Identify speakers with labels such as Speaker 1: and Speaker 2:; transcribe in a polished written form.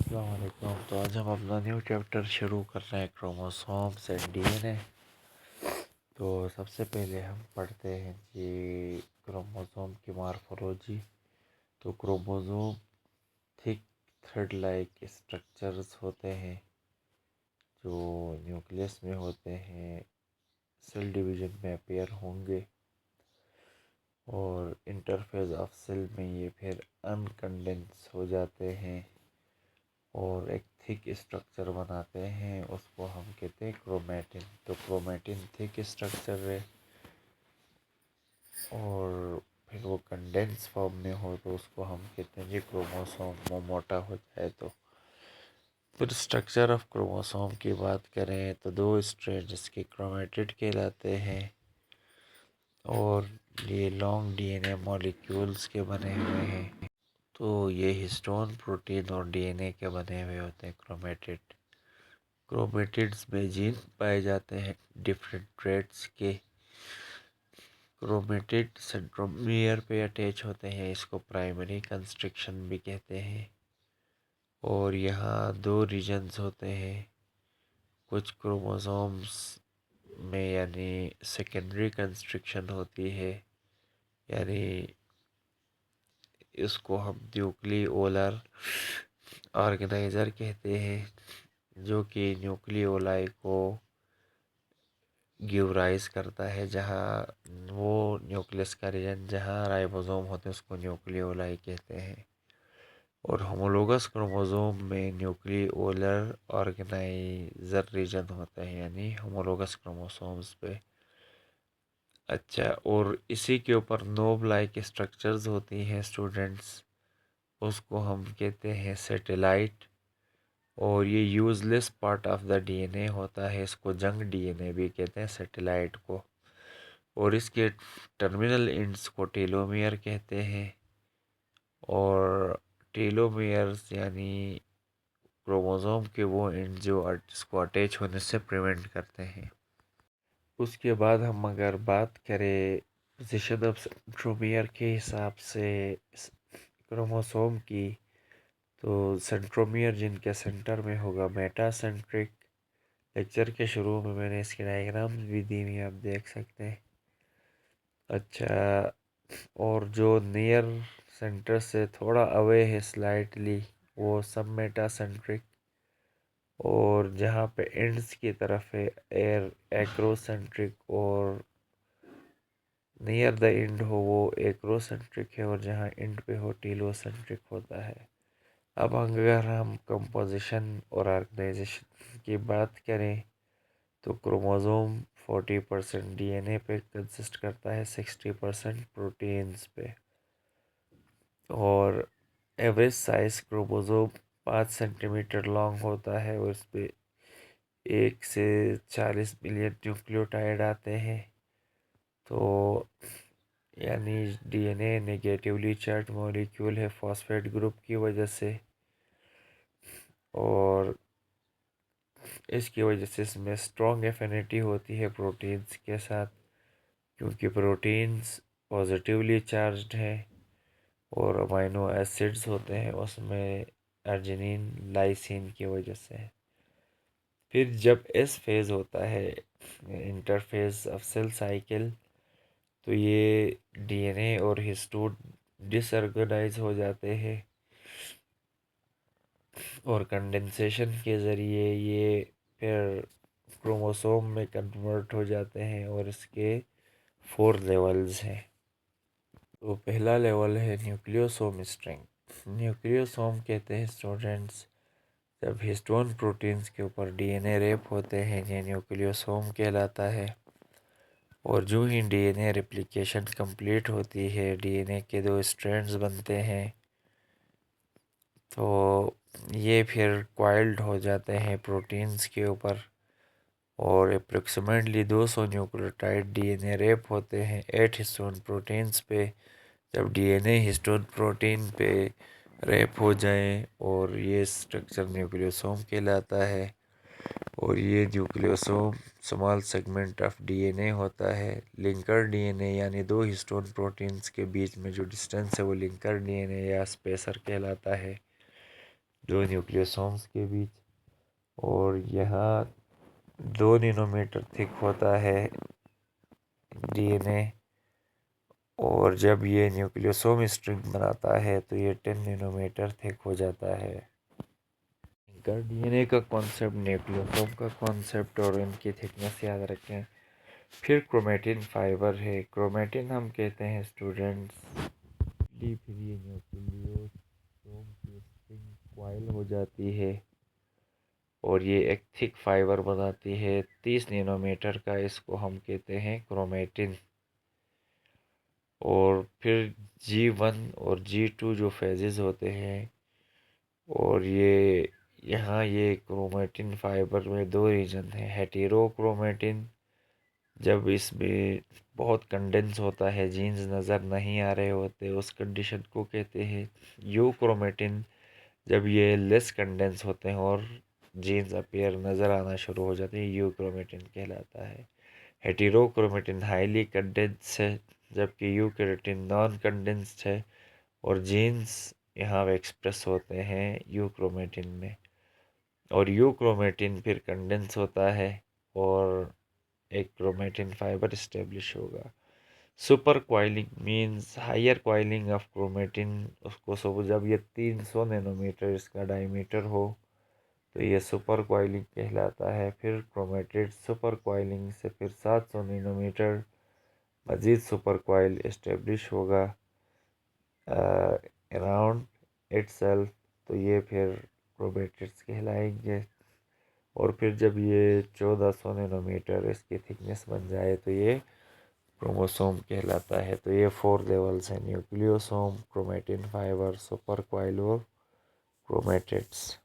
Speaker 1: अस्सलाम वालेकुम। तो आज हम अपना न्यू चैप्टर शुरू कर रहे हैं, क्रोमोसोम्स एंड डीएनए। तो सबसे पहले हम पढ़ते हैं कि क्रोमोसोम की मॉर्फोलॉजी। तो chromosome thick thread like structures होते हैं जो न्यूक्लियस में होते हैं, सेल डिवीजन में अपेयर होंगे और इंटरफेज ऑफ सेल में ये फिर अनकंडेंस हो जाते हैं और एक थिक स्ट्रक्चर बनाते हैं। उसको हम कहते हैं क्रोमेटिन। तो क्रोमेटिन थिक स्ट्रक्चर है और फिर वो कंडेंस फॉर्म में हो तो उसको हम कहते हैं जी क्रोमोसोम। वो मोटा हो जाए तो फिर स्ट्रक्चर ऑफ क्रोमोसोम की बात करें तो दो स्ट्रैंड जिसके क्रोमेटिड कहलाते हैं और ये लॉन्ग डीएनए मॉलिक्यूल्स के बने हुए हैं। तो ये हिस्टोन प्रोटीन और डीएनए के बने हुए होते हैं क्रोमेटिड। क्रोमेटिड्स में जीन पाए जाते हैं डिफरेंट ट्रेड्स के। क्रोमेटिड सेंट्रोमियर पे अटैच होते हैं, इसको प्राइमरी कंस्ट्रक्शन भी कहते हैं। और यहाँ दो रीजन्स होते हैं। कुछ क्रोमोसोम्स में यानी सेकेंडरी कंस्ट्रक्शन होती है, यानी इसको हम न्यूक्लियोलर ऑर्गेनाइजर कहते हैं, जो कि न्यूक्लियोलाई को गिव राइज करता है। जहाँ वो न्यूक्लियस का रीजन जहाँ राइबोसोम होते हैं उसको न्यूक्लियोलाई कहते हैं। और होमोलोगस क्रोमोसोम में न्यूक्लियोलर ऑर्गेनाइजर रीजन होता है, यानी होमोलोगस क्रोमोसोम्स पे। अच्छा, और इसी के ऊपर नोब लाइक स्ट्रक्चर्स होती हैं स्टूडेंट्स, उसको हम कहते हैं सैटेलाइट। और ये useless part of the DNA होता है, इसको जंग डीएनए भी कहते हैं सैटेलाइट को। और इसके टर्मिनल एंड्स को टेलोमियर कहते हैं। और टेलोमियर्स यानी क्रोमोसोम के वो एंड जो इसको अटैच होने से प्रिवेंट करते हैं। उसके बाद हम अगर बात करें पोजीशन ऑफ सेंट्रोमियर के हिसाब से क्रोमोसोम की, तो सेंट्रोमियर जिनके सेंटर में होगा मेटासेंट्रिक। लेक्चर के शुरू में मैंने इसकी डायग्राम्स भी दी हुई, आप देख सकते हैं। अच्छा, और जो नियर सेंटर से थोड़ा अवे है स्लाइटली, वो सब मेटासेंट्रिक। और जहाँ पे एंड्स की तरफ है एयर एक्रोसेंट्रिक, और नियर द एंड हो वो एक्रोसेंट्रिक है, और जहाँ एंड पे हो टीलोसेंट्रिक होता है। अब अगर हम कंपोजिशन और ऑर्गेनाइजेशन की बात करें तो क्रोमोसोम 40% डीएनए पे कंसिस्ट करता है, 60% प्रोटीन्स पे। और average size chromosome 5 centimetre long होता है और इस पे 1 से 40 मिलियन न्यूक्लियोटाइड आते हैं। तो यानी डीएनए नेगेटिवली चार्ज मॉलिक्यूल है फॉस्फेट ग्रुप की वजह से, और इसकी वजह से इसमें स्ट्रॉन्ग एफिनिटी होती है प्रोटीन्स के साथ, क्योंकि प्रोटीन्स पॉजिटिवली चार्ज्ड हैं। और अमाइनो एसिड्स होते हैं उसमें अर्जिनिन लाइसिन की वजह से। फिर जब एस फेज़ होता है, इंटरफेज ऑफ सेल साइकिल, तो ये डीएनए और हिस्टोन डिसऑर्गेनाइज हो जाते हैं और कंडेंसेशन के ज़रिए ये फिर क्रोमोसोम में कन्वर्ट हो जाते हैं। और इसके 4 लेवल्स हैं। तो पहला लेवल है न्यूक्लियोसोम स्ट्रेंथ। न्यूक्लियोसोम कहते हैं स्टूडेंट्स जब हिस्टोन प्रोटीन्स के ऊपर डीएनए रेप होते हैं, ये न्यूक्लियोसोम कहलाता है। और जो ही डीएनए रेप्लिकेशन कंप्लीट होती है, डीएनए के 2 स्ट्रैंड्स बनते हैं, तो ये फिर क्वाइल्ड हो जाते हैं प्रोटीन्स के ऊपर। और अप्रोक्सीमेटली 200 न्यूक्लियोटाइड डीएनए रेप होते हैं 8 हिस्टोन प्रोटीन्स पे। जब डीएनए हिस्टोन प्रोटीन पे रेप हो जाए, और ये स्ट्रक्चर न्यूक्लियोसोम कहलाता है। और ये nucleosome small segment of DNA होता है। लिंकर डीएनए यानी 2 हिस्टोन प्रोटीन्स के बीच में जो डिस्टेंस है वो लिंकर डीएनए या स्पेसर कहलाता है। दो न्यूक्लियोसोम्स के बीच। और यहाँ 2 नैनोमीटर थिक होता है डीएनए, और जब ये न्यूक्लियोसोम स्ट्रिंग बनाता है तो ये 10 नैनोमीटर थिक हो जाता है। डीएनए का कॉन्सेप्ट, न्यूक्लियोसोम का कॉन्सेप्ट और इनकी थिकनेस याद रखें। फिर क्रोमेटिन फाइबर है। क्रोमेटिन हम कहते हैं स्टूडेंट्स, फिर ये न्यूक्लियोसोम की स्ट्रिंग कॉइल हो जाती है और ये एक थिक फाइबर बनाती है 30 नैनोमीटर का, इसको हम कहते हैं क्रोमेटिन। और फिर G1 और G2 जो फेजेस होते हैं, और ये यहाँ ये क्रोमेटिन फाइबर में दो रीजन है। हेटेरोक्रोमेटिन, जब इसमें बहुत कंडेंस होता है, जीन्स नज़र नहीं आ रहे होते, उस कंडीशन को कहते हैं। यूक्रोमेटिन, जब ये लेस कंडेंस होते हैं और जीन्स अपीयर नज़र आना शुरू हो जाते हैं, यूक्रोमेटिन कहलाता है। हेटेरोक्रोमेटिन हाईली कंडेंस है, जबकि यूक्रोमेटिन नॉन कंडेंस्ड है और जीन्स यहाँ एक्सप्रेस होते हैं यूक्रोमेटिन में। और यूक्रोमेटिन फिर कंडेंस होता है और एक क्रोमेटिन फाइबर इस्टेब्लिश होगा। Super coiling means higher coiling of chromatin. उसको सब जब ये 300 नैनोमीटर इसका डायमीटर हो तो ये सुपर क्वाइलिंग कहलाता है। फिर क्रोमेटिड सुपर क्वाइलिंग से फिर 700 नैनोमीटर मज़ीद सुपर क्वाइल इस्टेब्लिश होगा अराउंड इटसेल्फ, तो ये फिर क्रोमेटिड्स कहलाएंगे। और फिर जब ये 1400 नैनोमीटर इसकी थिकनेस बन जाए तो ये क्रोमोसोम कहलाता है। तो ये 4 लेवल्स हैं: nucleosome, chromatin fibre, super coil और क्रोमेटिड्स।